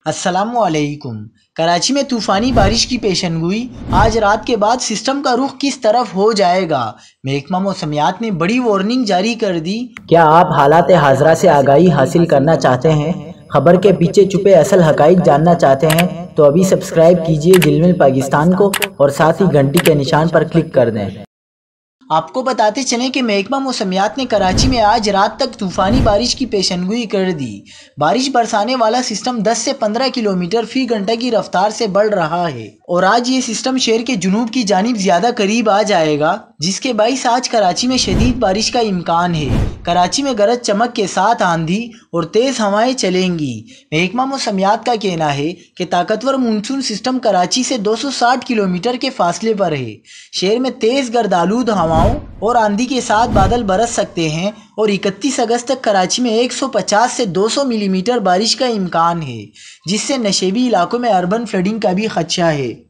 अस्सलामुअलैकुम। कराची में तूफ़ानी बारिश की पेशनगोई। आज रात के बाद सिस्टम का रुख किस तरफ हो जाएगा? महकमा मौसमियात ने बड़ी वार्निंग जारी कर दी। क्या आप हालात हाज़रा से आगाही हासिल करना चाहते हैं? खबर के पीछे छुपे असल हक़ाइक़ जानना चाहते हैं? तो अभी सब्सक्राइब कीजिए दिलमिल पाकिस्तान को और साथ ही घंटी के निशान पर क्लिक कर दें। आपको बताते चलें कि महकमा मौसमियात ने कराची में आज रात तक तूफ़ानी बारिश की पेशनगोई कर दी। बारिश बरसाने वाला सिस्टम 10 से 15 किलोमीटर फी घंटा की रफ्तार से बढ़ रहा है और आज ये सिस्टम शहर के जुनूब की जानिब ज़्यादा करीब आ जाएगा, जिसके बाइस आज कराची में शदीद बारिश का इम्कान है। कराची में गरज चमक के साथ आंधी और तेज़ हवाएं चलेंगी। महकमा मौसमियात का कहना है कि ताकतवर मानसून सिस्टम कराची से 260 किलोमीटर के फासले पर है। शहर में तेज़ गर्दालूद हवाओं और आंधी के साथ बादल बरस सकते हैं और 31 अगस्त तक कराची में 150 से 200 मिलीमीटर बारिश का इम्कान है, जिससे नशेबी इलाकों में अर्बन फ्लडिंग का भी खदशा है।